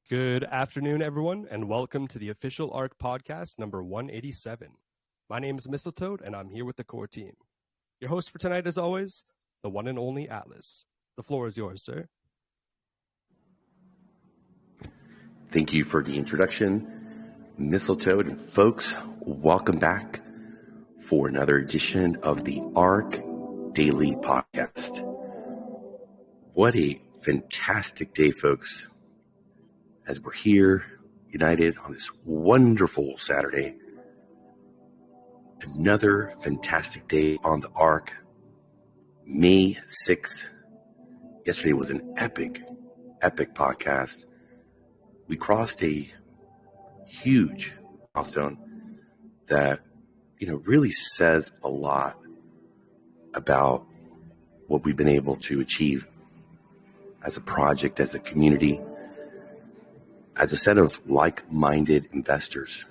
Good afternoon, everyone, and welcome to the official ARK Podcast number 187. My name is Mistletoe, and I'm here with the core team. Your host for tonight, as always, the one and only Atlas. The floor is yours, sir. Thank you for the introduction, Mistletoe, and folks, welcome back for another edition of the ARK Daily Podcast. What a fantastic day, folks, as we're here united on this wonderful Saturday. Another fantastic day on the ARK. May 6th. Yesterday was an epic podcast. We crossed a huge milestone that, really says a lot about what we've been able to achieve as a project, as a community, as a set of like-minded investors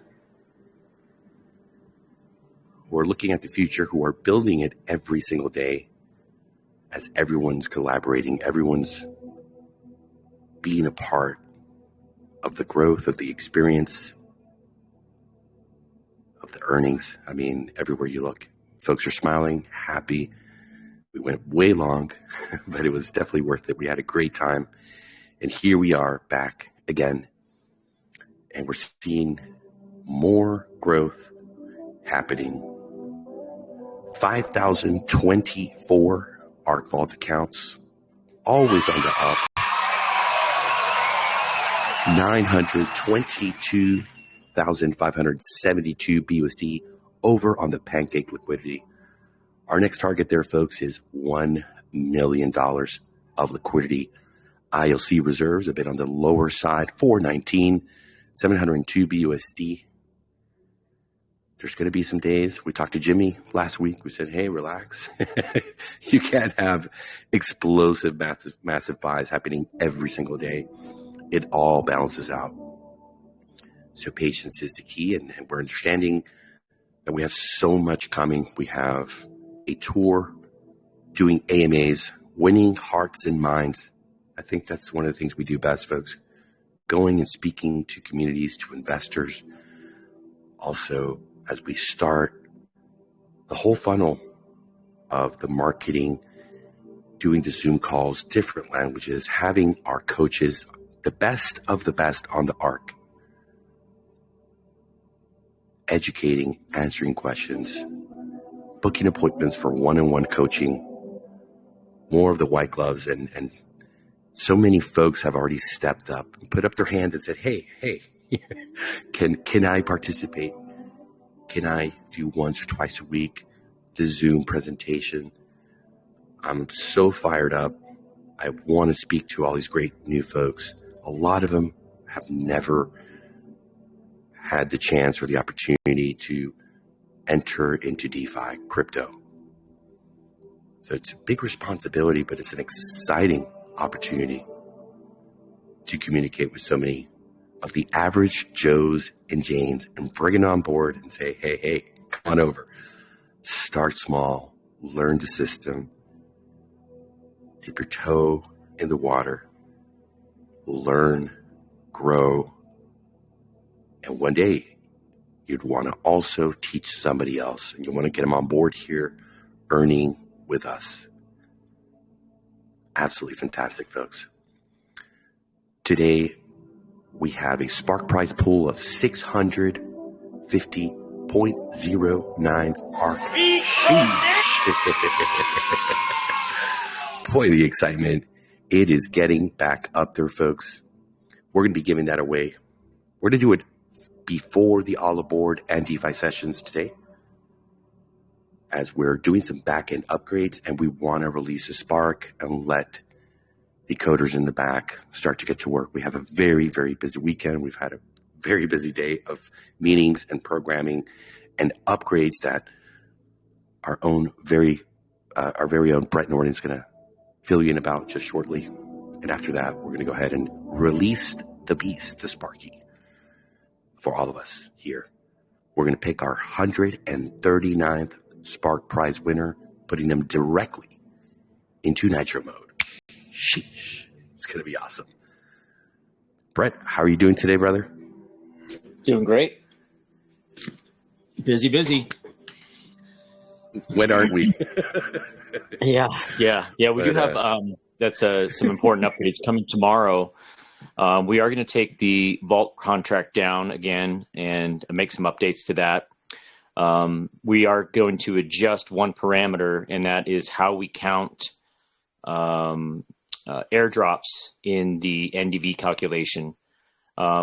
who are looking at the future, who are building it every single day as everyone's collaborating, everyone's being a part of the growth, of the experience, of the earnings. I mean, everywhere you look, folks are smiling, happy. We went way long, but it was definitely worth it. We had a great time. And here we are back again. And we're seeing more growth happening. 5,024 ARK Vault accounts, always on the up. 922,572 BUSD over on the Pancake liquidity. Our next target there, folks, is $1 million of liquidity. IOC reserves a bit on the lower side, 419, 702 BUSD. There's going to be some days. We talked to Jimmy last week. We said, hey, relax. You can't have explosive, massive buys happening every single day. It all balances out. So patience is the key, and we're understanding that we have so much coming. We have a tour, doing AMAs, winning hearts and minds. I think that's one of the things we do best, folks. Going and speaking to communities, to investors. Also, as we start the whole funnel of the marketing, doing the Zoom calls, different languages, having our coaches, the best of the best on the ARK, educating, answering questions, booking appointments for one-on-one coaching, more of the white gloves, and so many folks have already stepped up and put up their hand and said, hey, can I participate? Can I do once or twice a week the Zoom presentation? I'm so fired up. I want to speak to all these great new folks. A lot of them have never had the chance or the opportunity to enter into DeFi, crypto. So it's a big responsibility, but it's an exciting opportunity to communicate with so many of the average Joes and Janes and bring it on board and say, hey, come on over. Start small, learn the system, dip your toe in the water, learn, grow, and one day you'd want to also teach somebody else, and you want to get them on board here, earning with us. Absolutely fantastic, folks. Today, we have a Spark prize pool of 650.09 ARK. Boy, the excitement. It is getting back up there, folks. We're going to be giving that away. We're going to do it before the All Aboard and DeFi sessions today, as we're doing some back-end upgrades, and we want to release a Spark and let the coders in the back start to get to work. We have a very, very busy weekend. We've had a very busy day of meetings and programming and upgrades that our very own Brett Norton is going to fill you in about just shortly. And after that, we're going to go ahead and release the beast, the Sparky, for all of us here. We're going to pick our 139th Spark Prize winner, putting them directly into Nitro mode. Sheesh. It's going to be awesome. Brett, how are you doing today, brother? Doing great. Busy. When aren't we? Yeah. We do have that's some important updates coming tomorrow. We are going to take the vault contract down again and make some updates to that. We are going to adjust one parameter, and that is how we count airdrops in the NDV calculation.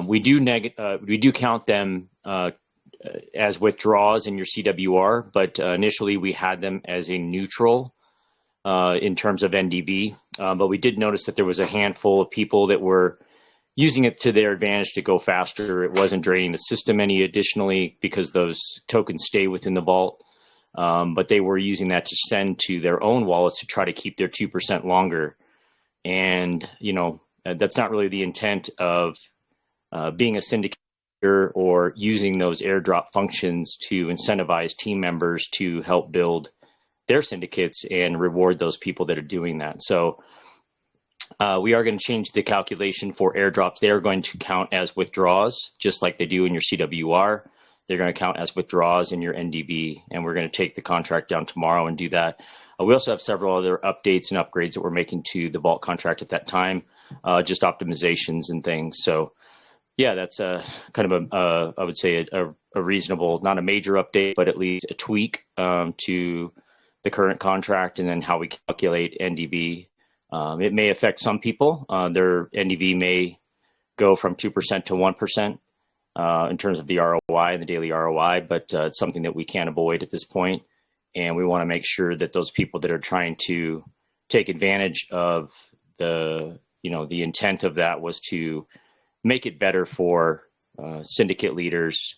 We do count them as withdrawals in your CWR, but initially we had them as a neutral in terms of NDV. But we did notice that there was a handful of people that were using it to their advantage to go faster. It wasn't draining the system any additionally because those tokens stay within the vault. But they were using that to send to their own wallets to try to keep their 2% longer. And, that's not really the intent of being a syndicator or using those airdrop functions to incentivize team members to help build their syndicates and reward those people that are doing that. So we are going to change the calculation for airdrops. They are going to count as withdrawals, just like they do in your CWR. They're going to count as withdrawals in your NDV, and we're going to take the contract down tomorrow and do that. We also have several other updates and upgrades that we're making to the vault contract at that time, just optimizations and things. So yeah, that's kind of I would say a reasonable, not a major update, but at least a tweak to the current contract and then how we calculate NDV. It may affect some people. Their NDV may go from 2% to 1% in terms of the ROI and the daily ROI, but it's something that we can't avoid at this point. And we want to make sure that those people that are trying to take advantage of the intent of that was to make it better for syndicate leaders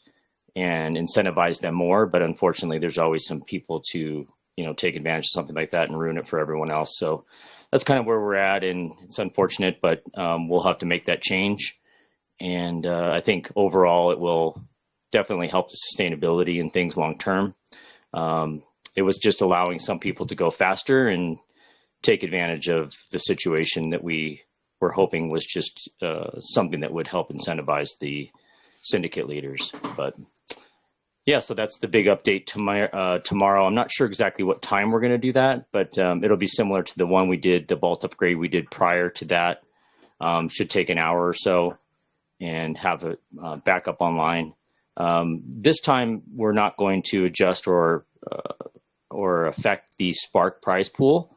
and incentivize them more. But unfortunately, there's always some people to, take advantage of something like that and ruin it for everyone else. So that's kind of where we're at. And it's unfortunate, but we'll have to make that change. And I think overall, it will definitely help the sustainability and things long term. It was just allowing some people to go faster and take advantage of the situation that we were hoping was just something that would help incentivize the syndicate leaders. But yeah, so that's the big update tomorrow. I'm not sure exactly what time we're going to do that, but it'll be similar to the one we did, the vault upgrade we did prior to that. Should take an hour or so and have it back up online. This time we're not going to adjust or affect the Spark prize pool.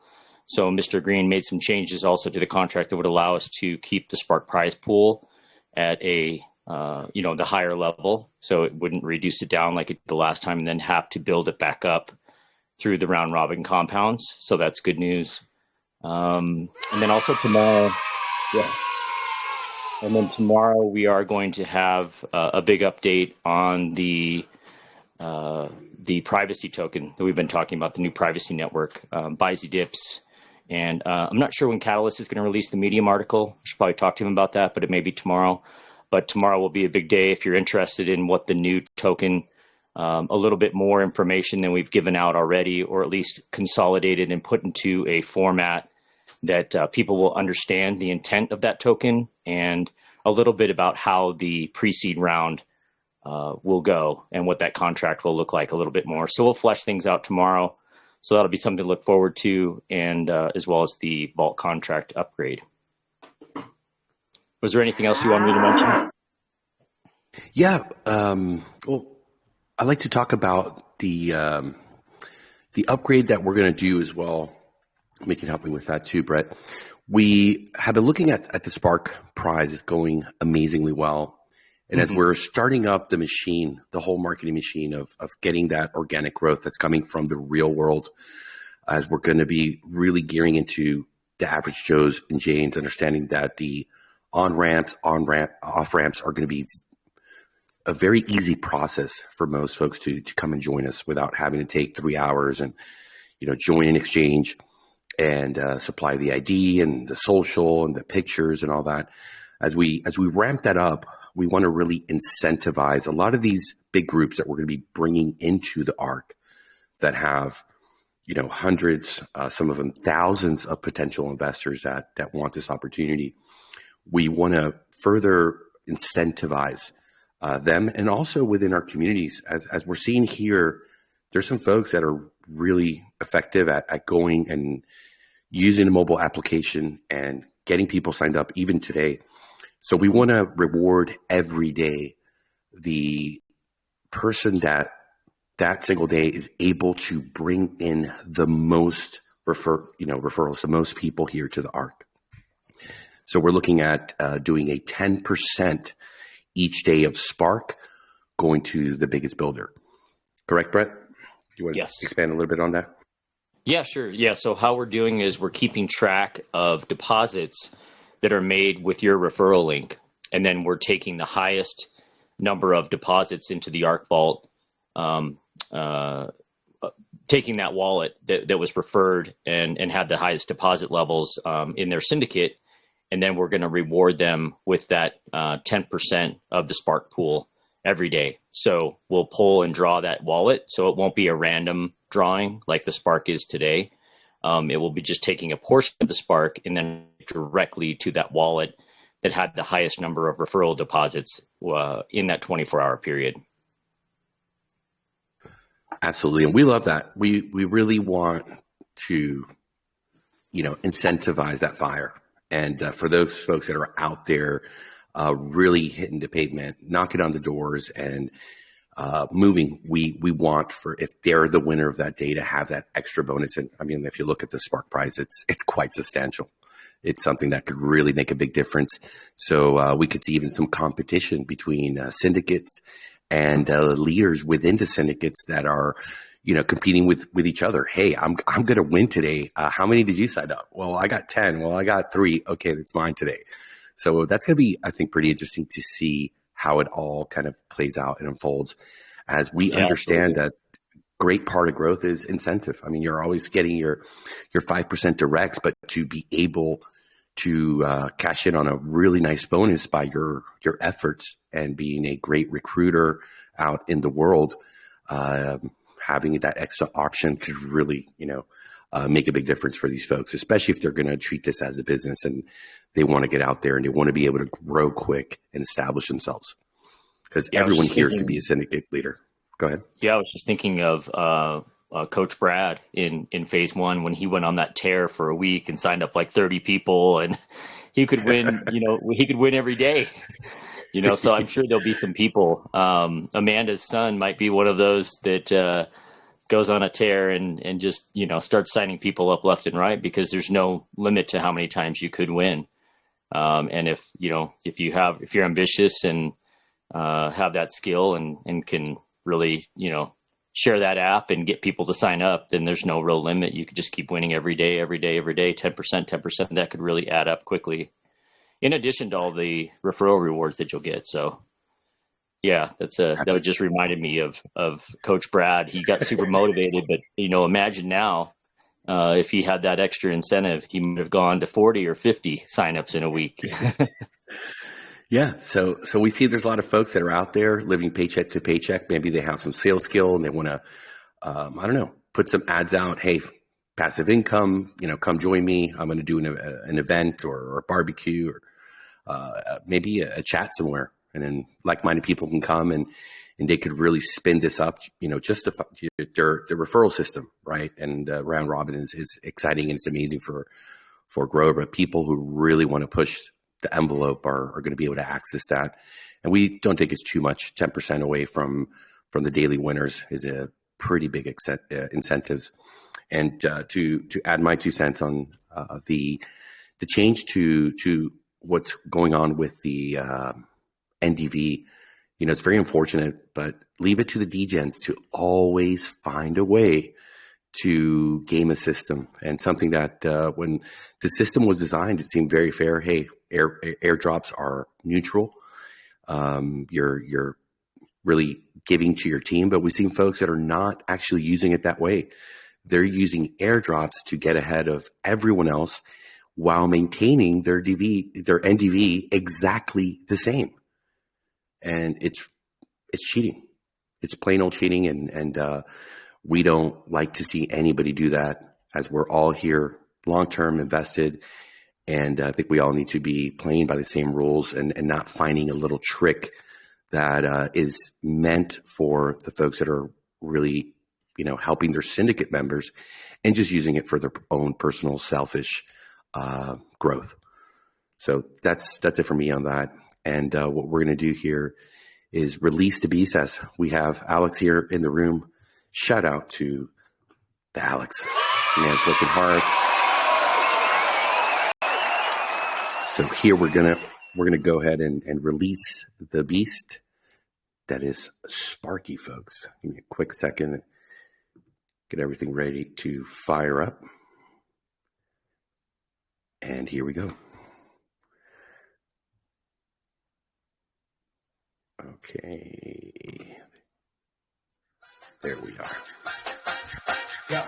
So Mr. Green made some changes also to the contract that would allow us to keep the Spark prize pool at a, the higher level. So it wouldn't reduce it down like it did the last time and then have to build it back up through the round robin compounds. So that's good news. And then also tomorrow, And then tomorrow we are going to have a big update on the privacy token that we've been talking about, the new privacy network, BYZDIPS. And I'm not sure when Catalyst is going to release the Medium article. I should probably talk to him about that, but it may be tomorrow. But tomorrow will be a big day if you're interested in what the new token, a little bit more information than we've given out already, or at least consolidated and put into a format that people will understand the intent of that token, and a little bit about how the pre-seed round will go and what that contract will look like a little bit more. So we'll flesh things out tomorrow. So that'll be something to look forward to, and as well as the vault contract upgrade. Was there anything else you wanted me to mention? Yeah. Well, I'd like to talk about the upgrade that we're going to do as well. We can help me with that too, Brett. We have been looking at the Spark prize. It's going amazingly well. And as we're starting up the machine, the whole marketing machine of getting that organic growth that's coming from the real world, as we're going to be really gearing into the average Joes and Janes, understanding that the on-ramps, off-ramps are going to be a very easy process for most folks to come and join us without having to take 3 hours and, join an exchange and supply the ID and the social and the pictures and all that. As we ramp that up, we want to really incentivize a lot of these big groups that we're going to be bringing into the ARK that have, hundreds, some of them thousands of potential investors that want this opportunity. We want to further incentivize them, and also within our communities. As we're seeing here, there's some folks that are really effective at going and using a mobile application and getting people signed up even today. So we want to reward every day the person that single day is able to bring in the most referrals, the most people here to the ARK. So we're looking at doing a 10% each day of Spark going to the biggest builder. Correct, Brett? You want to expand a little bit on that? Yeah, sure. Yeah. So how we're doing is we're keeping track of deposits that are made with your referral link. And then we're taking the highest number of deposits into the ARK Vault, taking that wallet that was referred and had the highest deposit levels in their syndicate. And then we're going to reward them with that 10% of the Spark pool every day. So we'll pull and draw that wallet. So it won't be a random drawing like the Spark is today. It will be just taking a portion of the Spark and then directly to that wallet that had the highest number of referral deposits in that 24-hour period. Absolutely. And we love that. We really want to, incentivize that fire. And for those folks that are out there really hitting the pavement, knocking on the doors and moving, we want if they're the winner of that day to have that extra bonus. And I mean, if you look at the Spark prize, it's quite substantial. It's something that could really make a big difference. So we could see even some competition between syndicates and leaders within the syndicates that are, competing with each other. Hey, I'm going to win today. How many did you sign up? Well, I got 10. Well, I got 3. Okay, that's mine today. So that's going to be, I think, pretty interesting to see how it all kind of plays out and unfolds as we understand that great part of growth is incentive. I mean, you're always getting your 5% directs, but to be able to cash in on a really nice bonus by your efforts and being a great recruiter out in the world, having that extra option could really, make a big difference for these folks, especially if they're going to treat this as a business and they want to get out there and they want to be able to grow quick and establish themselves. Because everyone here can be a syndicate leader. Go ahead. Yeah, I was just thinking of Coach Brad in phase 1 when he went on that tear for a week and signed up like 30 people, and he could win. He could win every day. So I'm sure there'll be some people. Amanda's son might be one of those that goes on a tear and just starts signing people up left and right because there's no limit to how many times you could win. And if you're ambitious and have that skill and can really share that app and get people to sign up, then there's no real limit. You could just keep winning every day, 10%. That could really add up quickly, in addition to all the referral rewards that you'll get. So yeah, that just reminded me of Coach Brad. He got super motivated, but imagine now if he had that extra incentive, he would have gone to 40 or 50 signups in a week. Yeah. So we see there's a lot of folks that are out there living paycheck to paycheck. Maybe they have some sales skill and they want to, put some ads out. Hey, passive income, come join me. I'm going to do an event or a barbecue or maybe a chat somewhere. And then like-minded people can come and they could really spin this up, just their referral system, right? And round robin is exciting and it's amazing for growth. But people who really want to push the envelope are going to be able to access that. And we don't think it's too much. 10% away from the daily winners is a pretty big incentives. And to add my 2 cents on the change to what's going on with the NDV, it's very unfortunate, but leave it to the degens to always find a way to game a system. And something that when the system was designed, it seemed very fair. Hey, airdrops are neutral. You're really giving to your team, but we've seen folks that are not actually using it that way. They're using airdrops to get ahead of everyone else while maintaining their NDV exactly the same. And it's cheating. It's plain old cheating. And we don't like to see anybody do that, as we're all here long-term invested And I think we all need to be playing by the same rules and not finding a little trick that is meant for the folks that are really, helping their syndicate members and just using it for their own personal selfish growth. So that's it for me on that. And what we're going to do here is release the beast, as we have Alex here in the room. Shout out to the Alex. Man's working hard. So here we're gonna go ahead and release the beast. That is Sparky, folks. Give me a quick second. Get everything ready to fire up. And here we go. Okay. There we are. Yeah.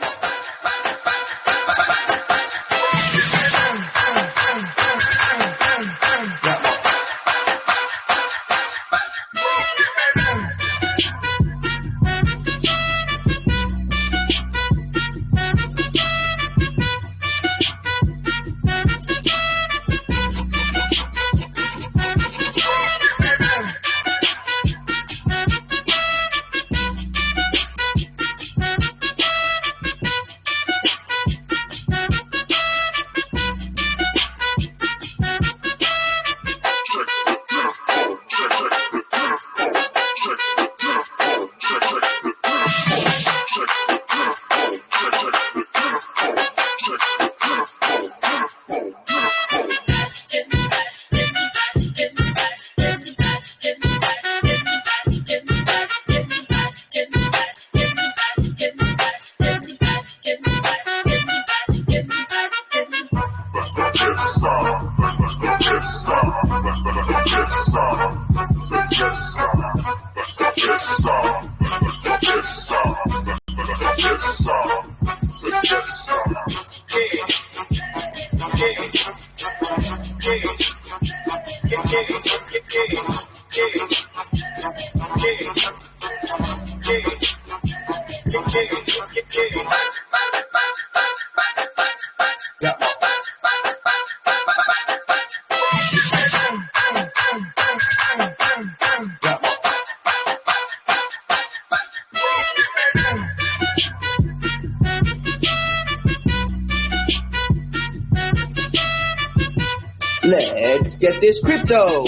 Let's get this crypto.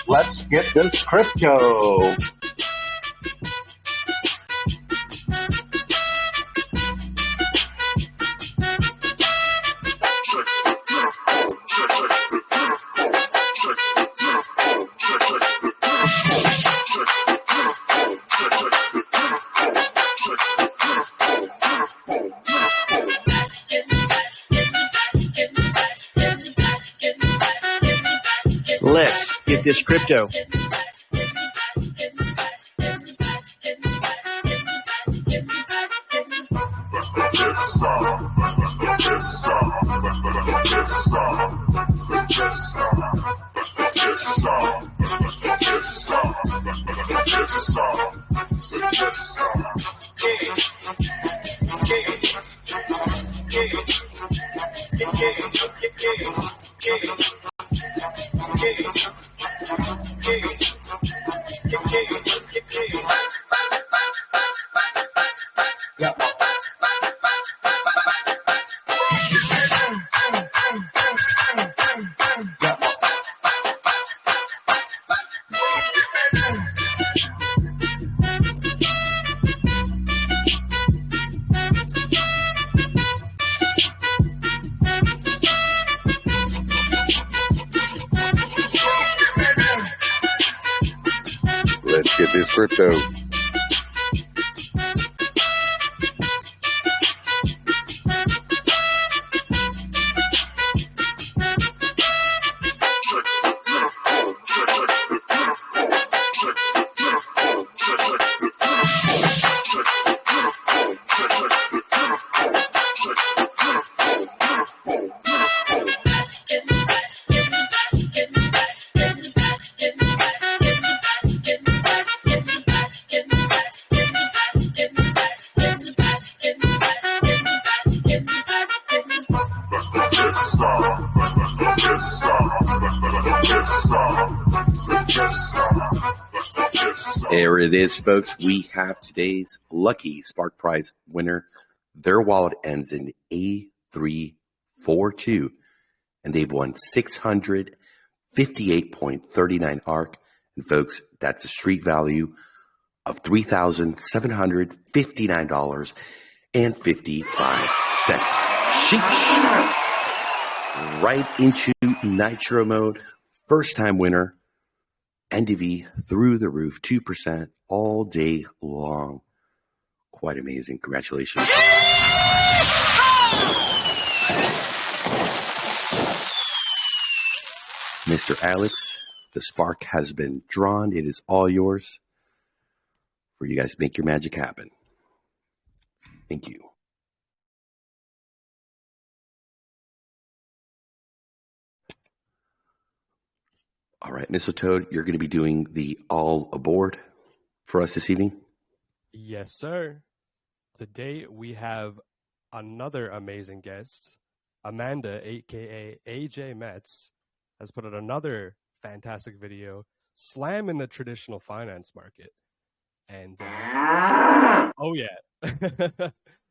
Let's get this crypto. Let's get this crypto. Let's get this crypto. There it is, folks. We have today's lucky Spark Prize winner. Their wallet ends in A342, and they've won 658.39 ARK. And folks, that's a street value of $3,759.55. Sheesh. Right into Nitro mode. First time winner. NDV through the roof, 2% all day long. Quite amazing. Congratulations. Mr. Alex, the spark has been drawn. It is all yours for you guys to make your magic happen. Thank you. All right, Mistletoe, you're going to be doing the all aboard for us this evening? Yes, sir. Today we have another amazing guest. Amanda, aka AJ Metz, has put out another fantastic video slamming the traditional finance market. And oh yeah,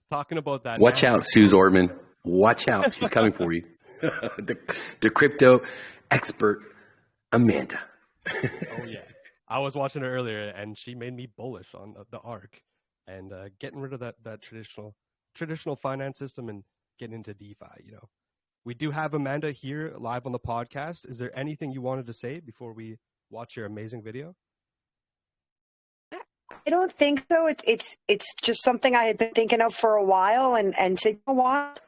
talking about that. Watch out, Suze Orman. Watch out, she's coming for you. the crypto expert, Amanda. Oh yeah, I was watching her earlier, and she made me bullish on the ARK and getting rid of that traditional finance system and getting into DeFi. You know, we do have Amanda here live on the podcast. Is there anything you wanted to say before we watch your amazing video? I don't think so. It's just something I had been thinking of for a while, and said, you know what?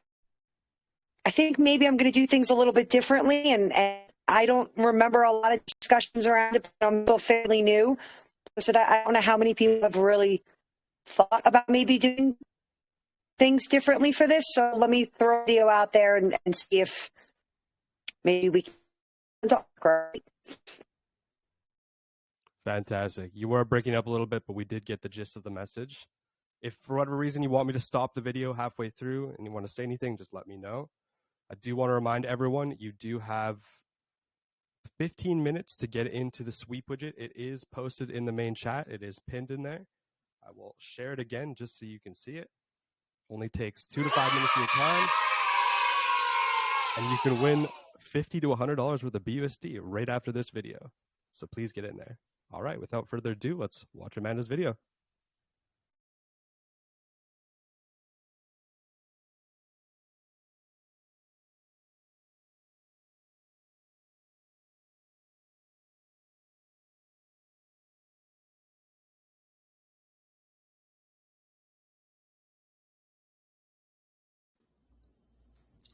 I think maybe I'm going to do things a little bit differently, and I don't remember a lot of discussions around it, but I'm still fairly new. So I don't know how many people have really thought about maybe doing things differently for this. So let me throw a video out there and see if maybe we can talk. Right? Fantastic. You were breaking up a little bit, but we did get the gist of the message. If for whatever reason you want me to stop the video halfway through and you want to say anything, just let me know. I do want to remind everyone, you do have 15 minutes to get into the sweep widget. It is posted in the main chat. It is pinned in there. I will share it again just so you can see it. Only takes 2 to 5 minutes of your time. And you can win $50 to $100 worth of BUSD right after this video. So please get in there. All right, without further ado, let's watch Amanda's video.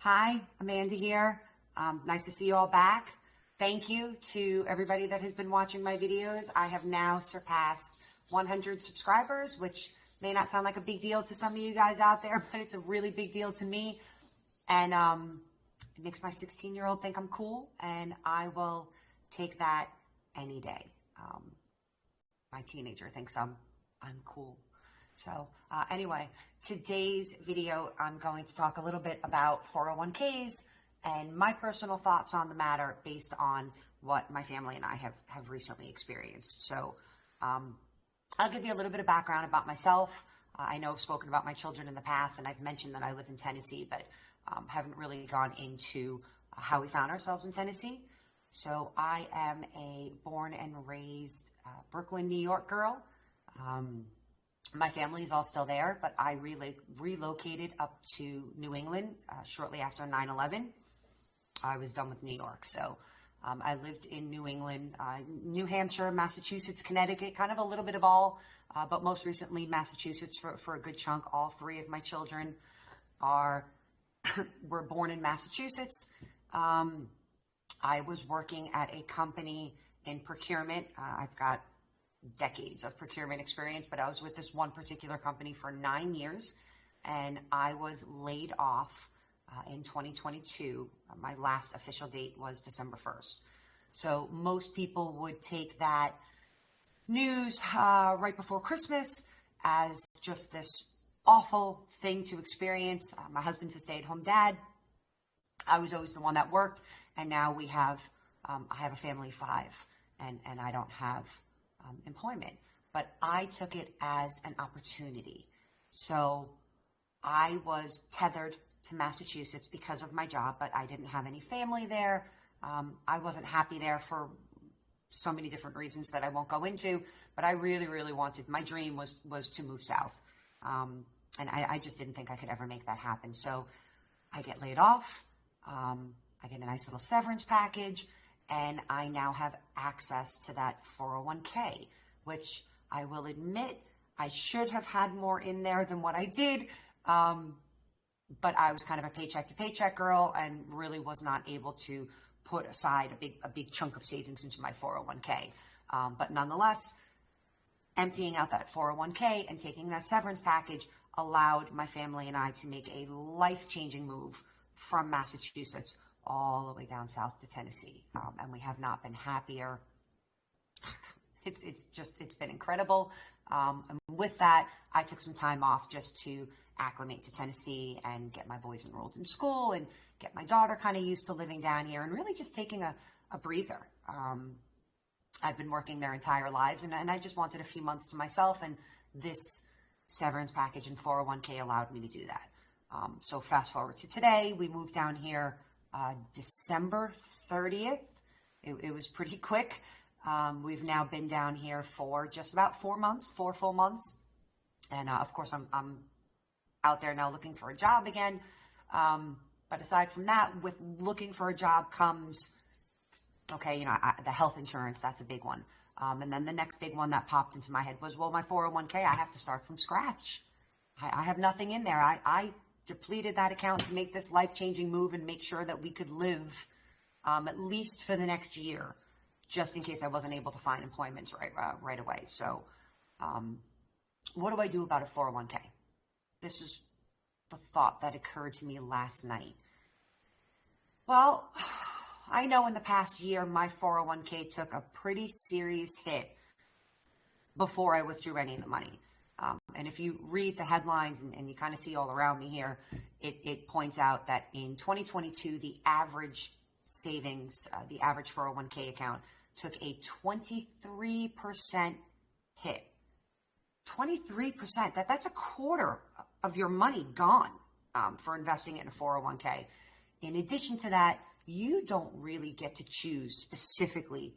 Hi, Amanda here. Nice to see you all back. Thank you to everybody that has been watching my videos. I have now surpassed 100 subscribers, which may not sound like a big deal to some of you guys out there, but it's a really big deal to me. And it makes my 16-year-old think I'm cool, and I will take that any day. My teenager thinks I'm cool. So anyway, today's video, I'm going to talk a little bit about 401ks and my personal thoughts on the matter based on what my family and I have recently experienced. So I'll give you a little bit of background about myself. I know I've spoken about my children in the past, and I've mentioned that I live in Tennessee, but haven't really gone into how we found ourselves in Tennessee. So I am a born and raised Brooklyn, New York girl. My family is all still there, but I relocated up to New England shortly after 9/11. I was done with New York. So I lived in New England, New Hampshire, Massachusetts, Connecticut, kind of a little bit of all, but most recently Massachusetts for a good chunk. All three of my children were born in Massachusetts. I was working at a company in procurement. I've got decades of procurement experience, but I was with this one particular company for 9 years, and I was laid off in 2022. My last official date was December 1st. So most people would take that news right before Christmas as just this awful thing to experience. My husband's a stay-at-home dad. I was always the one that worked, and now I have a family of 5, and I don't have employment. but I took it as an opportunity. So I was tethered to Massachusetts because of my job, but I didn't have any family there. I wasn't happy there for so many different reasons that I won't go into, but I really, really wanted, my dream was to move south. And I just didn't think I could ever make that happen. So I get laid off. I get a nice little severance package, and I now have access to that 401k, which I will admit I should have had more in there than what I did. But I was kind of a paycheck to paycheck girl and really was not able to put aside a big chunk of savings into my 401k. But nonetheless, emptying out that 401k and taking that severance package allowed my family and I to make a life-changing move from Massachusetts all the way down south to Tennessee. And we have not been happier. It's been incredible. And with that, I took some time off just to acclimate to Tennessee and get my boys enrolled in school and get my daughter kind of used to living down here and really just taking a breather. I've been working their entire lives, and I just wanted a few months to myself, and this severance package and 401k allowed me to do that. So fast forward to today, we moved down here December 30th. It was pretty quick. We've now been down here for just about 4 full months. And of course, I'm out there now looking for a job again. But aside from that, with looking for a job comes, okay, the health insurance, that's a big one. And then the next big one that popped into my head was, well, my 401k, I have to start from scratch. I have nothing in there. I depleted that account to make this life-changing move and make sure that we could live at least for the next year, just in case I wasn't able to find employment right away. So what do I do about a 401k? This is the thought that occurred to me last night. Well, I know in the past year, my 401k took a pretty serious hit before I withdrew any of the money. And if you read the headlines and you kind of see all around me here, it points out that in 2022, the average savings, the average 401k account took a 23% hit. 23%, that's a quarter of your money gone for investing in a 401k. In addition to that, you don't really get to choose specifically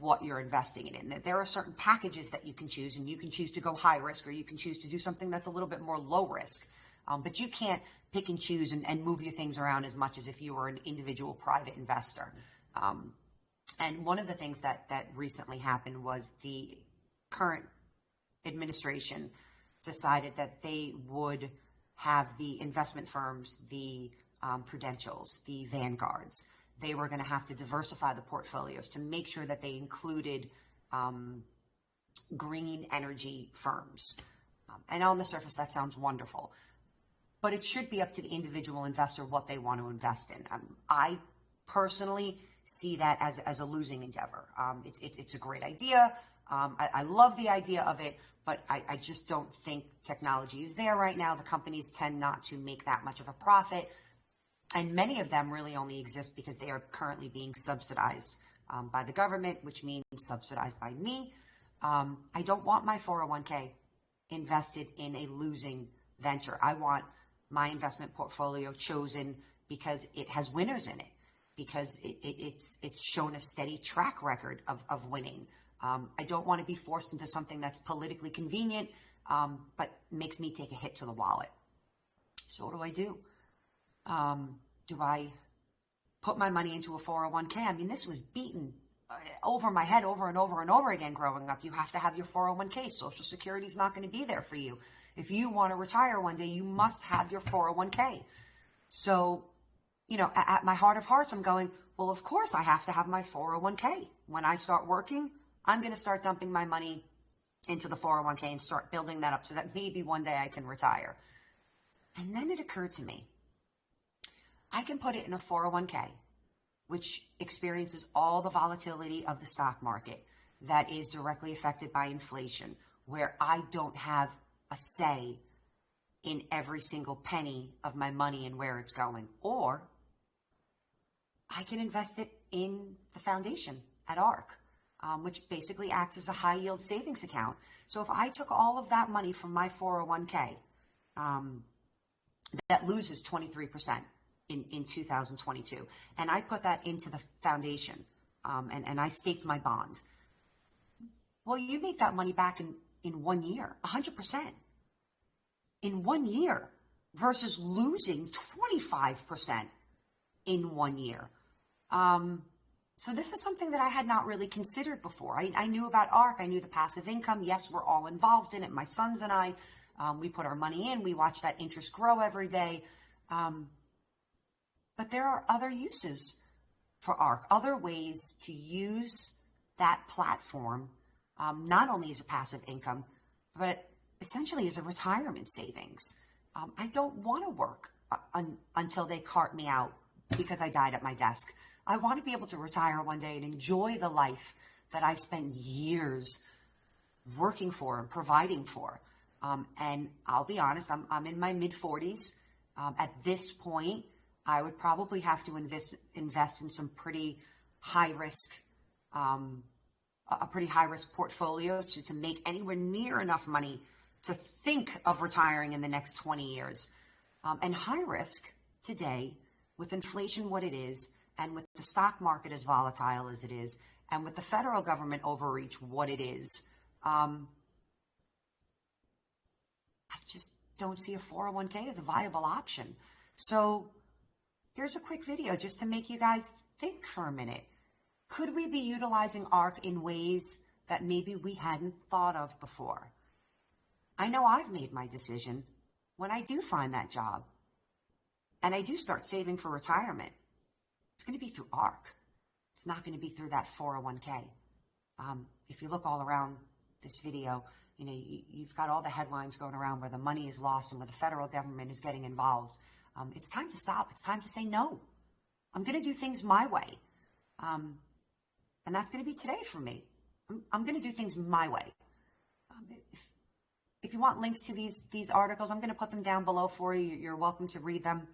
what you're investing it in. There are certain packages that you can choose, and you can choose to go high risk, or you can choose to do something that's a little bit more low risk. But you can't pick and choose and move your things around as much as if you were an individual private investor. And one of the things that recently happened was the current administration decided that they would have the investment firms, the Prudentials, the Vanguards, they were going to have to diversify the portfolios to make sure that they included green energy firms. And on the surface, that sounds wonderful. But it should be up to the individual investor what they want to invest in. I personally see that as a losing endeavor. It's a great idea. I love the idea of it, but I just don't think technology is there right now. The companies tend not to make that much of a profit. And many of them really only exist because they are currently being subsidized by the government, which means subsidized by me. I don't want my 401k invested in a losing venture. I want my investment portfolio chosen because it has winners in it, because it's shown a steady track record of winning. I don't want to be forced into something that's politically convenient, but makes me take a hit to the wallet. So what do I do? Do I put my money into a 401k? I mean, this was beaten over my head over and over and over again growing up. You have to have your 401k. Social Security is not going to be there for you. If you want to retire one day, you must have your 401k. So, at my heart of hearts, I'm going, well, of course I have to have my 401k. When I start working, I'm going to start dumping my money into the 401k and start building that up so that maybe one day I can retire. And then it occurred to me, I can put it in a 401k, which experiences all the volatility of the stock market that is directly affected by inflation, where I don't have a say in every single penny of my money and where it's going. Or I can invest it in the foundation at ARK. which basically acts as a high yield savings account. So if I took all of that money from my 401k, that loses 23% in 2022, and I put that into the foundation, and I staked my bond. Well, you make that money back in 1 year, 100%. In 1 year versus losing 25% in 1 year. So this is something that I had not really considered before. I knew about ARK. I knew the passive income. Yes, we're all involved in it. My sons and I, we put our money in. We watch that interest grow every day. But there are other uses for ARK, other ways to use that platform, not only as a passive income, but essentially as a retirement savings. I don't want to work until they cart me out because I died at my desk. I want to be able to retire one day and enjoy the life that I spent years working for and providing for. And I'll be honest, I'm in my mid-40s. At this point, I would probably have to invest in some pretty high risk, a pretty high risk portfolio to make anywhere near enough money to think of retiring in the next 20 years. And high risk today, with inflation what it is, and with the stock market as volatile as it is, and with the federal government overreach what it is, I just don't see a 401k as a viable option. So here's a quick video just to make you guys think for a minute. Could we be utilizing ARK in ways that maybe we hadn't thought of before? I know I've made my decision when I do find that job and I do start saving for retirement. It's going to be through ARK. It's not going to be through that 401k. If you look all around this video, you know, you've got all the headlines going around where the money is lost and where the federal government is getting involved. It's time to stop. It's time to say no. I'm going to do things my way. And that's going to be today for me. I'm going to do things my way. If you want links to these articles, I'm going to put them down below for you. You're welcome to read them.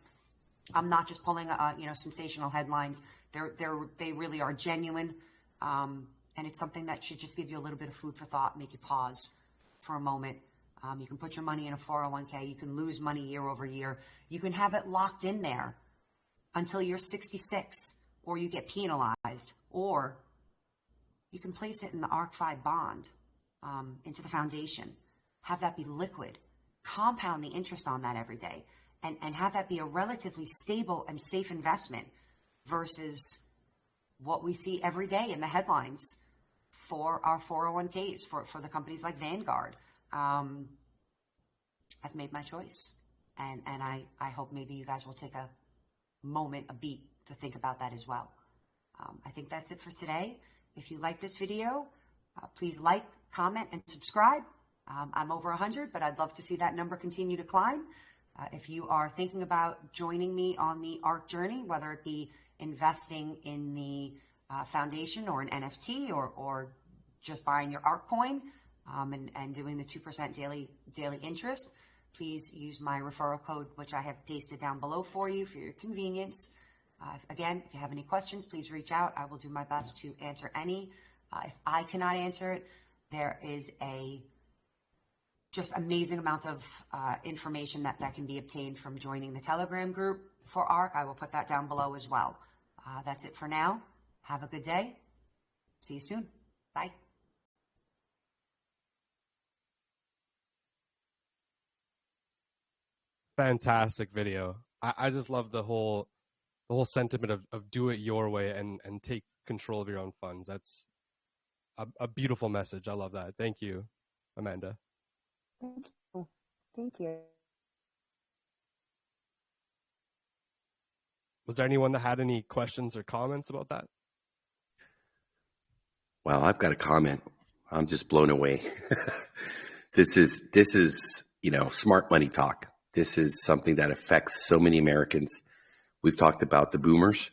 I'm not just pulling sensational headlines. They really are genuine, and it's something that should just give you a little bit of food for thought, make you pause for a moment. You can put your money in a 401k. You can lose money year over year. You can have it locked in there until you're 66, or you get penalized, or you can place it in the ArkFi bond into the foundation. Have that be liquid, compound the interest on that every day, and have that be a relatively stable and safe investment versus what we see every day in the headlines for our 401ks, for the companies like Vanguard. I've made my choice, and I hope maybe you guys will take a moment, a beat to think about that as well. I think that's it for today. If you like this video, please like, comment, and subscribe. I'm over 100, but I'd love to see that number continue to climb. If you are thinking about joining me on the ARK journey, whether it be investing in the foundation or an NFT or just buying your ARK coin and doing the 2% daily interest, please use my referral code, which I have pasted down below for you for your convenience. Again, if you have any questions, please reach out. I will do my best to answer any. If I cannot answer it, there is a just amazing amount of information that can be obtained from joining the Telegram group for ARK. I will put that down below as well. That's it for now. Have a good day. See you soon. Bye. Fantastic video. I just love the whole sentiment of do it your way and take control of your own funds. That's a beautiful message. I love that. Thank you, Amanda. Thank you. Was there anyone that had any questions or comments about that? Well, I've got a comment. I'm just blown away. This is smart money talk. This is something that affects so many Americans. We've talked about the boomers,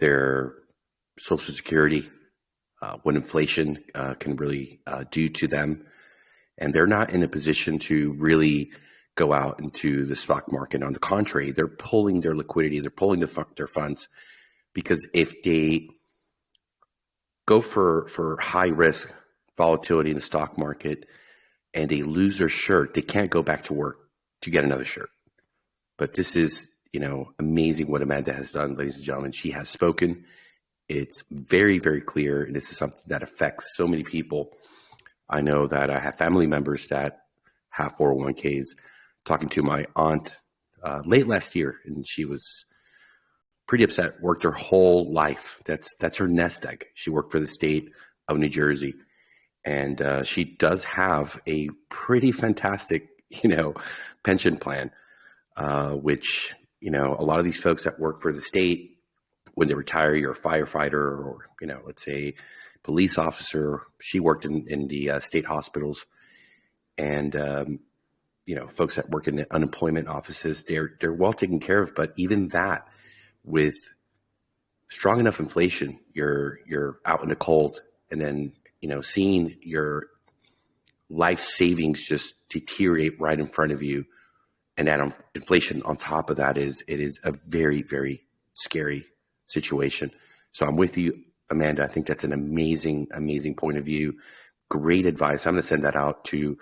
their Social Security, what inflation can really do to them. And they're not in a position to really go out into the stock market. On the contrary, they're pulling their liquidity, they're pulling their funds, because if they go for high risk volatility in the stock market and they lose their shirt, they can't go back to work to get another shirt. But this is, amazing what Amanda has done, ladies and gentlemen. She has spoken. It's very, very clear. And this is something that affects so many people. I know that I have family members that have 401ks. Talking to my aunt late last year, and she was pretty upset, worked her whole life. That's her nest egg. She worked for the state of New Jersey. And she does have a pretty fantastic, pension plan, which, a lot of these folks that work for the state, when they retire, you're a firefighter or, let's say police officer. She worked in the state hospitals, and, folks that work in the unemployment offices, they're well taken care of. But even that, with strong enough inflation, you're out in the cold, and then, seeing your life savings just deteriorate right in front of you, and that inflation on top of that it is a very, very scary situation. So I'm with you, Amanda. I think that's an amazing, amazing point of view. Great advice. I'm going to send that out to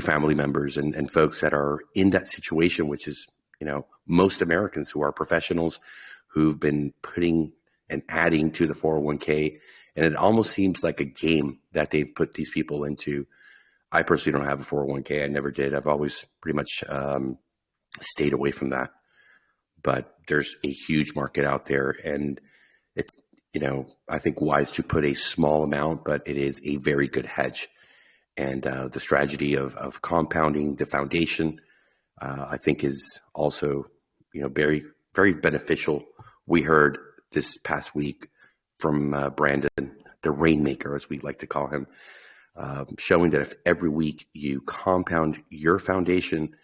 family members and folks that are in that situation, which is, most Americans who are professionals who've been putting and adding to the 401k. And it almost seems like a game that they've put these people into. I personally don't have a 401k. I never did. I've always pretty much stayed away from that. But there's a huge market out there, and it's, I think wise to put a small amount, but it is a very good hedge. And the strategy of compounding the foundation, I think is also, very, very beneficial. We heard this past week from Brandon, the Rainmaker, as we like to call him, showing that if every week you compound your foundation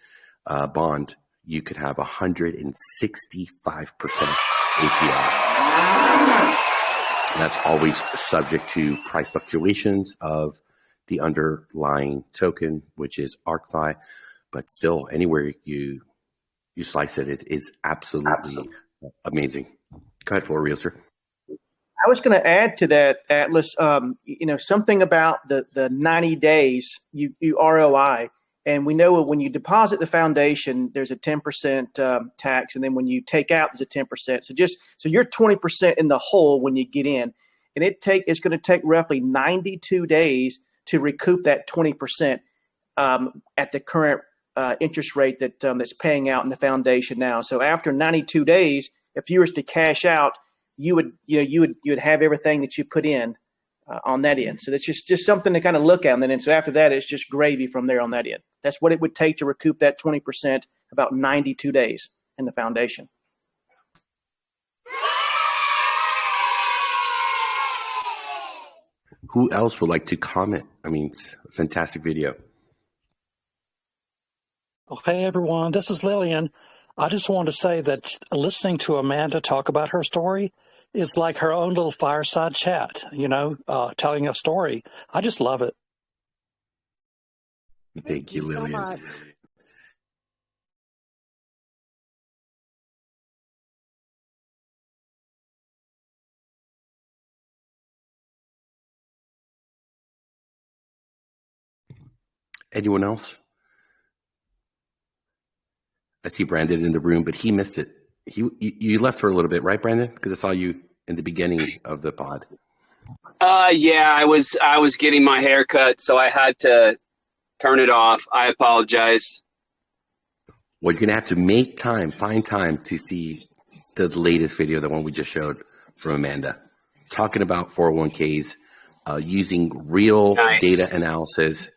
bond, you could have 165% APR. And that's always subject to price fluctuations of the underlying token, which is ArkFi. But still, anywhere you slice it, it is absolutely amazing. Go ahead, Floor Realtor. I was going to add to that, Atlas, something about the 90 days you ROI. And we know when you deposit the foundation, there's a 10% tax. And then when you take out, there's a 10%. So you're 20% in the hole when you get in. And it's going to take roughly 92 days to recoup that 20% at the current interest rate that's paying out in the foundation now. So after 92 days, if you were to cash out, you would have everything that you put in on that end. So that's just something to kind of look at. And then so after that, it's just gravy from there on that end. That's what it would take to recoup that 20%, about 92 days in the foundation. Who else would like to comment? I mean, it's a fantastic video. Okay, everyone, this is Lillian. I just want to say that listening to Amanda talk about her story is like her own little fireside chat, telling a story. I just love it. Thank you, Lillian. So much. Anyone else? I see Brandon in the room, but he missed it. You left for a little bit, right, Brandon? Because I saw you in the beginning of the pod. Yeah, I was getting my hair cut, so I had to turn it off. I apologize. Well, you're gonna have to find time to see the latest video, the one we just showed from Amanda, talking about 401ks, using real data analysis,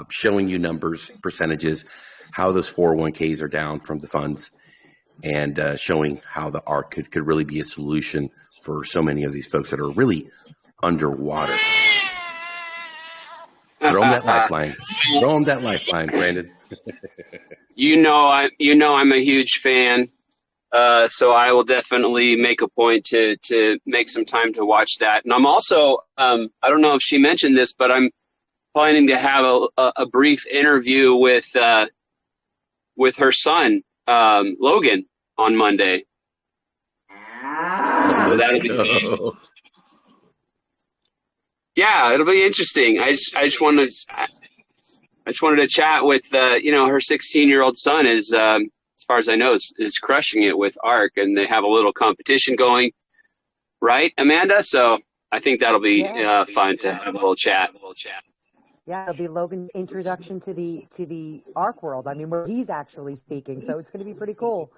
showing you numbers, percentages, how those 401ks are down from the funds, and showing how the ARK could really be a solution for so many of these folks that are really underwater. Throw them that lifeline. Throw them that lifeline, Brandon. I'm a huge fan, so I will definitely make a point to make some time to watch that. And I'm also, I don't know if she mentioned this, but I'm planning to have a brief interview with her son, Logan, on Monday. So Yeah, it'll be interesting. I just wanted to chat with her 16-year-old son is as far as I know is crushing it with ARK, and they have a little competition going, right, Amanda? So I think that'll be fun to have a little chat. Yeah, it'll be Logan's introduction to the ARK world. I mean, where he's actually speaking, so it's going to be pretty cool.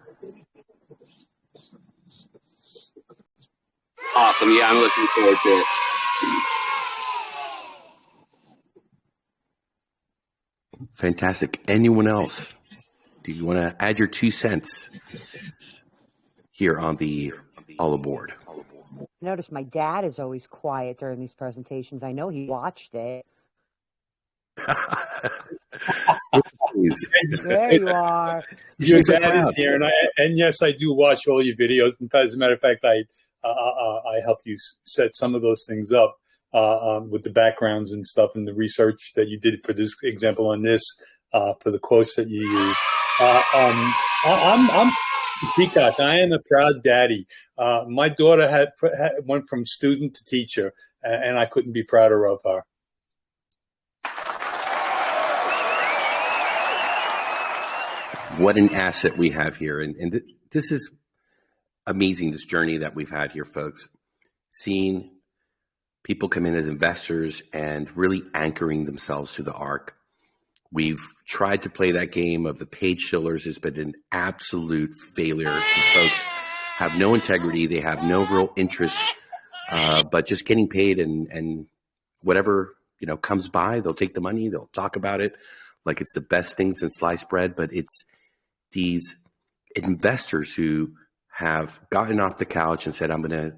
Awesome. Yeah, I'm looking forward to it. Fantastic. Anyone else? Do you want to add your 2 cents here on the All Aboard? Notice my dad is always quiet during these presentations. I know he watched it. There you are. Your dad is here, and yes, I do watch all your videos. In fact, as a matter of fact, I help you set some of those things up with the backgrounds and stuff, and the research that you did for this example on this, for the quotes that you use. I'm Peacock. I am a proud daddy. My daughter went from student to teacher, and I couldn't be prouder of her. What an asset we have here. And this is amazing, this journey that we've had here, folks. Seeing people come in as investors and really anchoring themselves to the ARK. We've tried to play that game of the paid shillers. It's been an absolute failure. These folks have no integrity. They have no real interest, but just getting paid and whatever, comes by, they'll take the money. They'll talk about it like it's the best thing since sliced bread, but it's these investors who have gotten off the couch and said, I'm going to,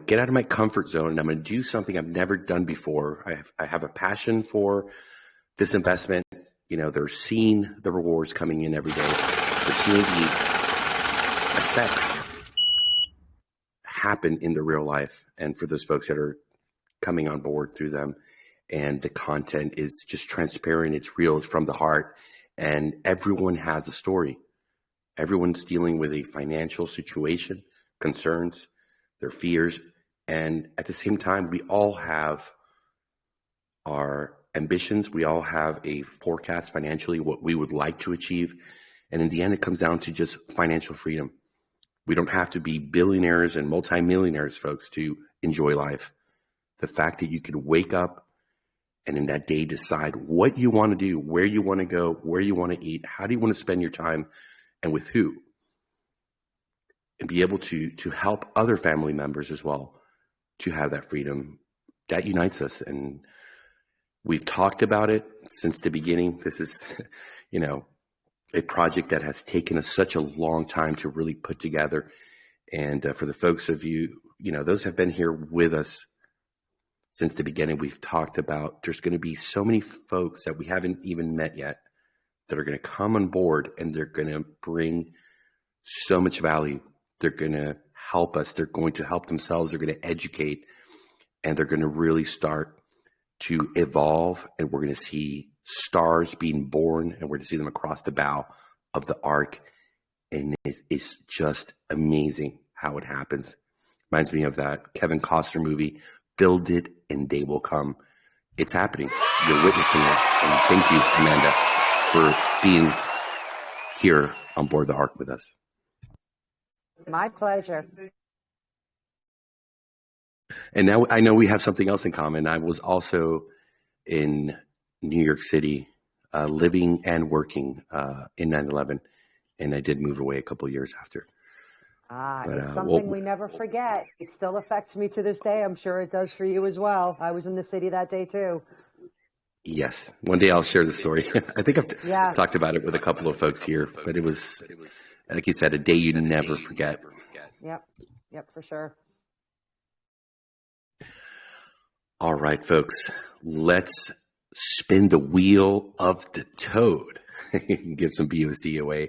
get out of my comfort zone and I'm going to do something I've never done before. I have a passion for this investment. They're seeing the rewards coming in every day. They're seeing the effects happen in the real life. And for those folks that are coming on board through them, and the content is just transparent, it's real, it's from the heart, and everyone has a story. Everyone's dealing with a financial situation, concerns, their fears, and at the same time, we all have our ambitions. We all have a forecast financially, what we would like to achieve. And in the end, it comes down to just financial freedom. We don't have to be billionaires and multimillionaires, folks, to enjoy life. The fact that you can wake up and in that day decide what you want to do, where you want to go, where you want to eat, how do you want to spend your time, and with who, and be able to help other family members as well to have that freedom, that unites us. And we've talked about it since the beginning. This is, a project that has taken us such a long time to really put together. And for the folks of you, those have been here with us since the beginning, we've talked about there's going to be so many folks that we haven't even met yet that are going to come on board, and they're going to bring so much value. They're going to help us. They're going to help themselves. They're going to educate, and they're going to really start to evolve. And we're going to see stars being born, and we're going to see them across the bow of the ARK. And it's just amazing how it happens. Reminds me of that Kevin Costner movie, Build It and They Will Come. It's happening. You're witnessing it. And thank you, Amanda, for being here on board the ARK with us. My pleasure. And now I know we have something else in common. I was also in New York City, living and working in 9/11, and I did move away a couple of years after. It's something we never forget. It still affects me to this day. I'm sure it does for you as well. I was in the city that day too. Yes. One day I'll share the story. I think I've talked about it with a couple of folks here, but it was, like you said, a day you never forget. Yep, for sure. All right, folks, let's spin the wheel of the toad and give some BUSD away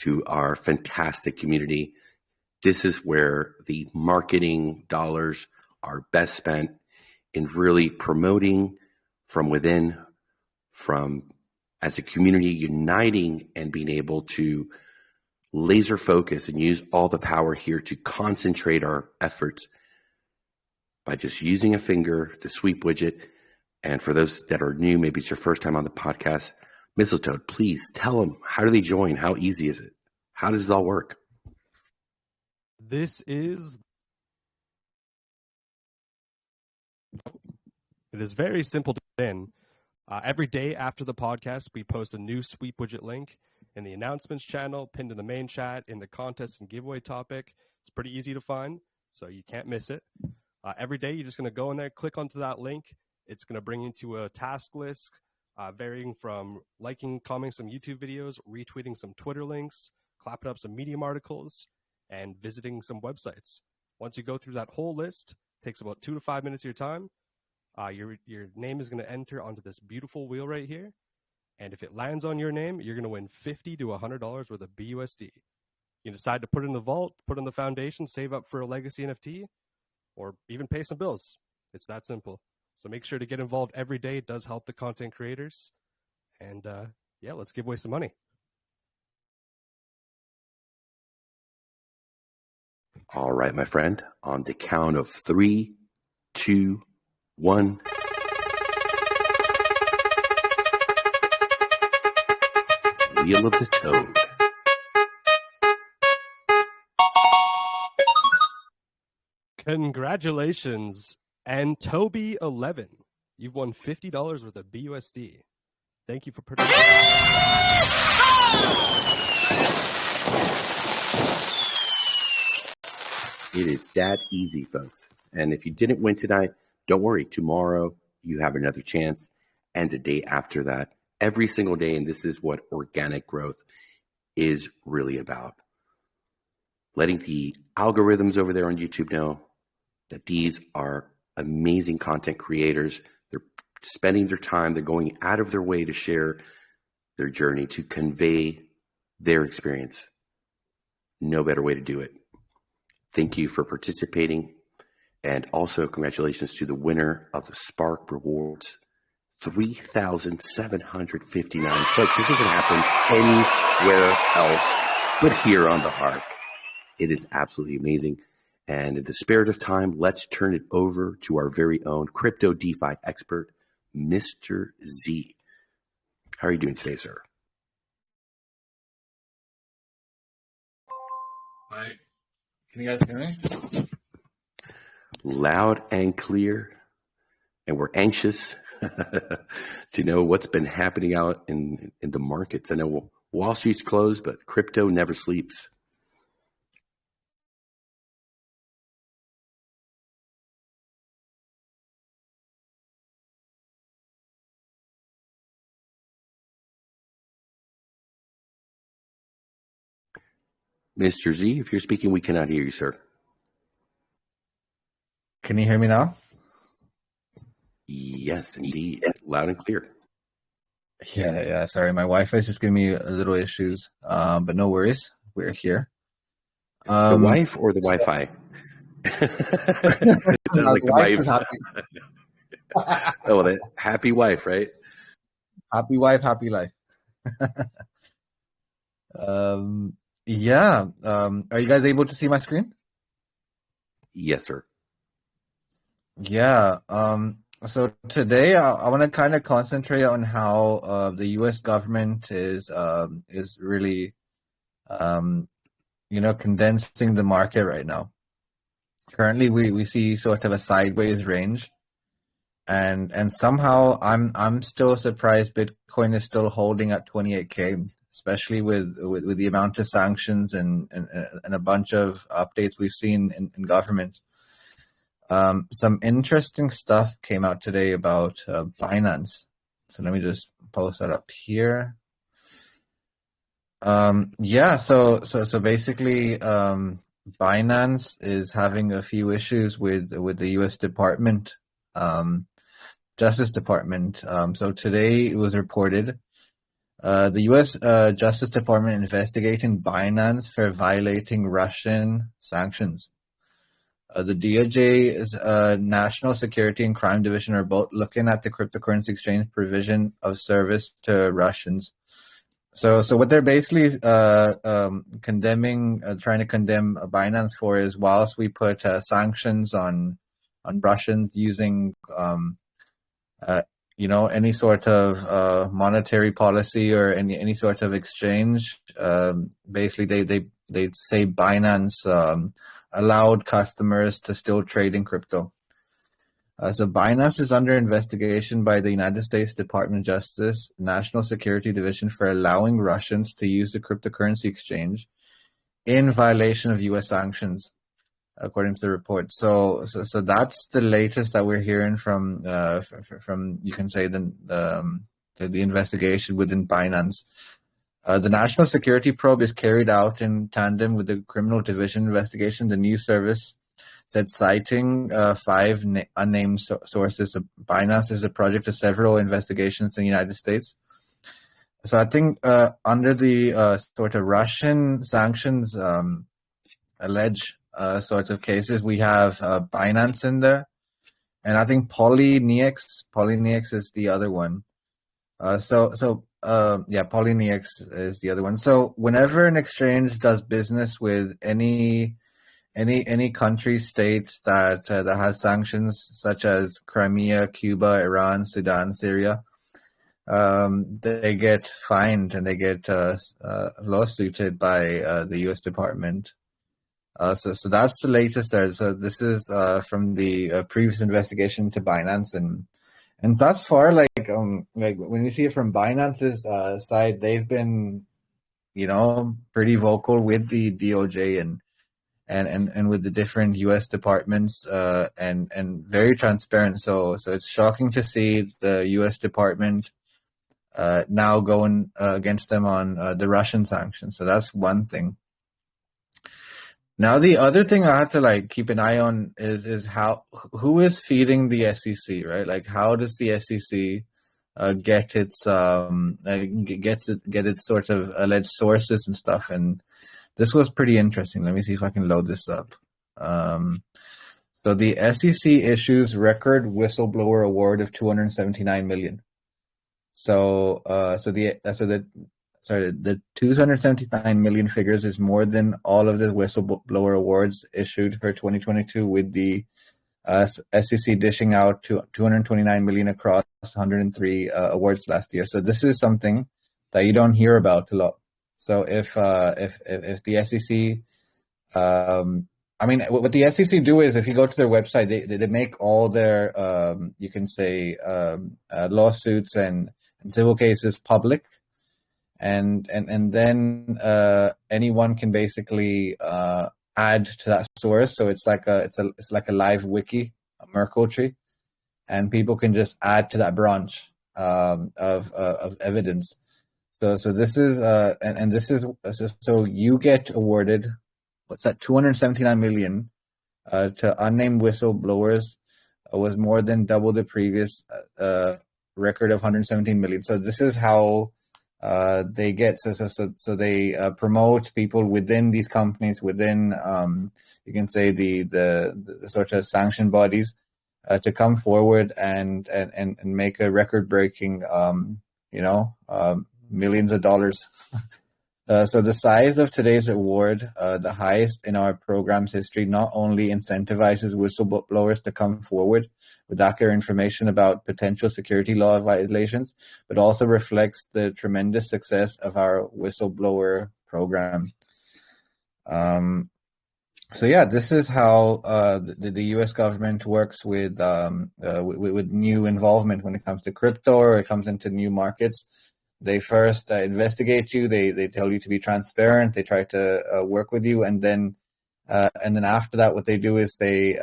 to our fantastic community. This is where the marketing dollars are best spent in really promoting from within, from as a community uniting and being able to laser focus and use all the power here to concentrate our efforts by just using a finger, the sweep widget. And for those that are new, maybe it's your first time on the podcast, Mistletoe, please tell them, how do they join? How easy is it? How does this all work? It is very simple to get in. Every day after the podcast, we post a new sweep widget link in the announcements channel, pinned in the main chat, in the contest and giveaway topic. It's pretty easy to find, so you can't miss it. Every day, you're just going to go in there, click onto that link. It's going to bring you to a task list, varying from liking, commenting some YouTube videos, retweeting some Twitter links, clapping up some Medium articles, and visiting some websites. Once you go through that whole list, it takes about 2 to 5 minutes of your time. Your name is going to enter onto this beautiful wheel right here. And if it lands on your name, you're going to win $50 to $100 worth of BUSD. You can decide to put it in the vault, put it in the foundation, save up for a legacy NFT, or even pay some bills. It's that simple. So make sure to get involved every day. It does help the content creators. And let's give away some money. All right, my friend. On the count of 3, 2, 1. Wheel of the Toad. Congratulations. And Toby11, you've won $50 worth of BUSD. Thank you for participating. It is that easy, folks. And if you didn't win tonight, don't worry. Tomorrow, you have another chance. And the day after that, every single day. And this is what organic growth is really about. Letting the algorithms over there on YouTube know that these are amazing content creators. They're spending their time. They're going out of their way to share their journey, to convey their experience. No better way to do it. Thank you for participating. And also congratulations to the winner of the Spark Rewards, 3,759. Folks, this doesn't happen anywhere else but here on the ARK. It is absolutely amazing. And in the spirit of time, let's turn it over to our very own crypto DeFi expert, Mr. Z. How are you doing today, sir? Hi. Can you guys hear me? Loud and clear. And we're anxious to know what's been happening out in the markets. I know Wall Street's closed, but crypto never sleeps. Mr. Z, if you're speaking, we cannot hear you, sir. Can you hear me now? Yes, indeed. Loud and clear. Yeah. Sorry, my Wi-Fi is just giving me a little issues, but no worries. We're here. The wife or the Wi-Fi? It sounds like the wife. Oh, the happy wife, right? Happy wife, happy life. Are you guys able to see my screen? Yes, sir. Yeah. So today I want to kind of concentrate on how the U.S. government is really, condensing the market right now. Currently, we see sort of a sideways range, and somehow I'm still surprised Bitcoin is still holding at 28K, especially with the amount of sanctions and a bunch of updates we've seen in government. Some interesting stuff came out today about Binance. So let me just post that up here. So basically, Binance is having a few issues with the U.S. Justice Department. So today it was reported the U.S. Justice Department investigating Binance for violating Russian sanctions. The DOJ's National Security and Crime Division are both looking at the cryptocurrency exchange provision of service to Russians. So what they're basically trying to condemn Binance for is, whilst we put sanctions on Russians using any sort of monetary policy or any sort of exchange. Basically, they say Binance allowed customers to still trade in crypto. So Binance is under investigation by the United States Department of Justice National Security Division for allowing Russians to use the cryptocurrency exchange in violation of U.S. sanctions, according to the report. So that's the latest that we're hearing from you can say the investigation within Binance. The national security probe is carried out in tandem with the criminal division investigation. The news service said, citing 5 unnamed sources, Binance is a project of several investigations in the United States. So I think under the sort of Russian sanctions alleged sorts of cases, we have Binance in there, and I think Polynex is the other one. Polynex is the other one. So whenever an exchange does business with any country, state that has sanctions, such as Crimea, Cuba, Iran, Sudan, Syria, they get fined and they get lawsuited by the U.S. Department. So that's the latest there. So this is from the previous investigation to Binance, and thus far, like when you see it from Binance's side, they've been, pretty vocal with the DOJ and with the different U.S. departments, and very transparent. So it's shocking to see the U.S. Department now going against them on the Russian sanctions. So that's one thing. Now, the other thing I had to keep an eye on is who is feeding the SEC, right? Like, how does the SEC get its sort of alleged sources and stuff? And this was pretty interesting. Let me see if I can load this up. So the SEC issues record whistleblower award of $279 million. The 279 million figures is more than all of the whistleblower awards issued for 2022, with the SEC dishing out to 229 million across 103 awards last year. So this is something that you don't hear about a lot. So if the SEC, what the SEC do is, if you go to their website, they make all their you can say lawsuits and civil cases public. And then anyone can basically add to that source. So it's like a live wiki, a Merkle tree, and people can just add to that branch of evidence. So this is so you get awarded, what's that, 279 million to unnamed whistleblowers, was more than double the previous record of 117 million. So this is how they get so they promote people within these companies, within you can say the sort of sanction bodies, to come forward and make a record breaking millions of dollars. So the size of today's award, the highest in our program's history, not only incentivizes whistleblowers to come forward with accurate information about potential security law violations, but also reflects the tremendous success of our whistleblower program. This is how the U.S. government works with new involvement when it comes to crypto, or it comes into new markets. They first investigate you. They tell you to be transparent. They try to work with you, and then after that, what they do is they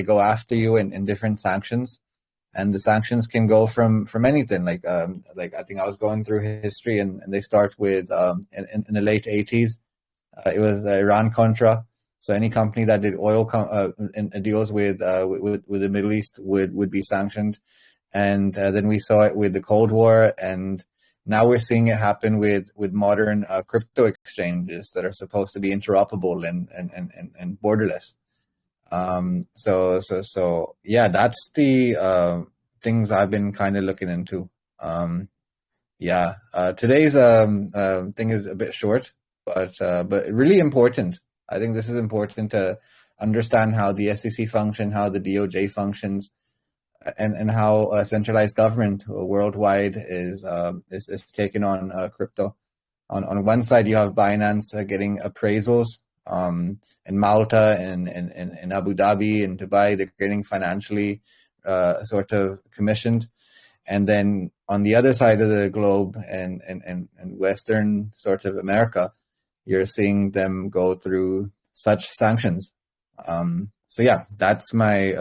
go after you in different sanctions, and the sanctions can go from anything. Like I think I was going through history, and they start with in the late 80s, it was Iran Contra. So any company that did oil deals with the Middle East would be sanctioned, and then we saw it with the Cold War, and now we're seeing it happen with modern crypto exchanges that are supposed to be interoperable and borderless. That's the things I've been kind of looking into. Today's thing is a bit short, but really important. I think this is important to understand how the SEC function, how the DOJ functions, and how a centralized government worldwide is taking on crypto. On one side, you have Binance getting appraisals in Malta and in Abu Dhabi and Dubai. They're getting financially sort of commissioned. And then on the other side of the globe and Western sort of America, you're seeing them go through such sanctions. So yeah, that's my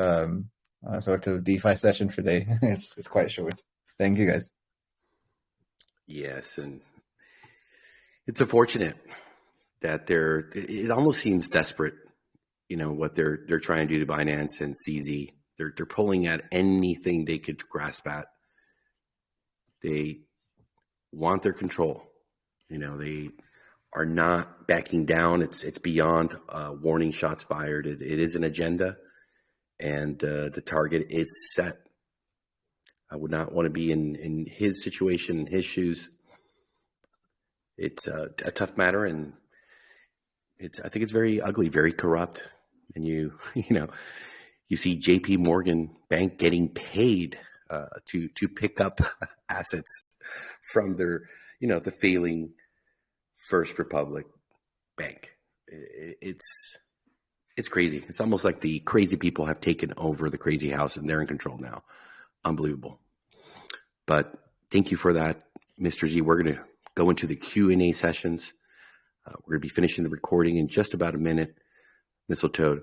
sort of DeFi session for today. It's quite short. Thank you, guys. Yes, and it's unfortunate that it almost seems desperate, what they're trying to do to Binance and CZ. They're pulling at anything they could grasp at. They want their control. They are not backing down. It's beyond warning shots fired. It is an agenda, and the target is set. I would not want to be in his situation, in his shoes. It's a tough matter, and I think it's very ugly, very corrupt. And you see JP Morgan Bank getting paid to pick up assets from their, the failing First Republic Bank. It's crazy. It's almost like the crazy people have taken over the crazy house and they're in control now. Unbelievable. But thank you for that, Mr. Z. We're going to go into the Q&A sessions. We're going to be finishing the recording in just about a minute. Mistletoe,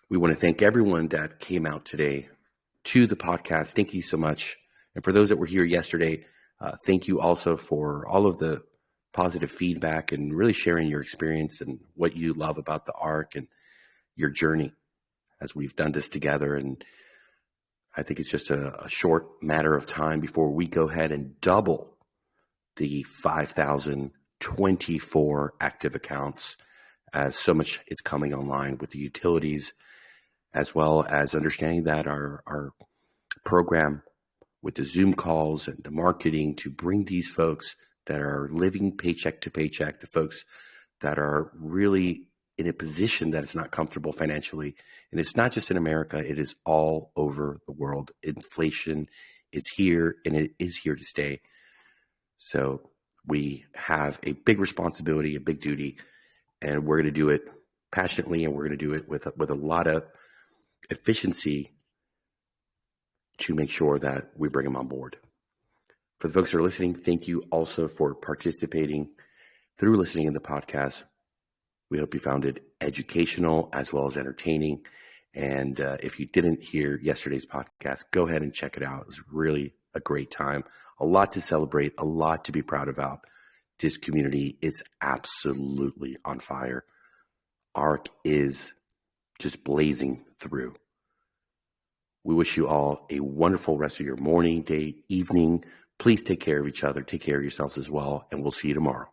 we want to thank everyone that came out today to the podcast. Thank you so much. And for those that were here yesterday, thank you also for all of the positive feedback and really sharing your experience and what you love about the ARK and your journey as we've done this together. And I think it's just a short matter of time before we go ahead and double the 5,024 active accounts, as so much is coming online with the utilities, as well as understanding that our program with the Zoom calls and the marketing to bring these folks that are living paycheck to paycheck, the folks that are really in a position that is not comfortable financially. And it's not just in America, it is all over the world. Inflation is here, and it is here to stay. So we have a big responsibility, a big duty, and we're going to do it passionately, and we're going to do it with a lot of efficiency to make sure that we bring them on board. For the folks that are listening, thank you also for participating through listening in the podcast. We hope you found it educational as well as entertaining. And if you didn't hear yesterday's podcast, go ahead and check it out. It was really a great time. A lot to celebrate, a lot to be proud about. This community is absolutely on fire. ARK is just blazing through. We wish you all a wonderful rest of your morning, day, evening. Please take care of each other. Take care of yourselves as well. And we'll see you tomorrow.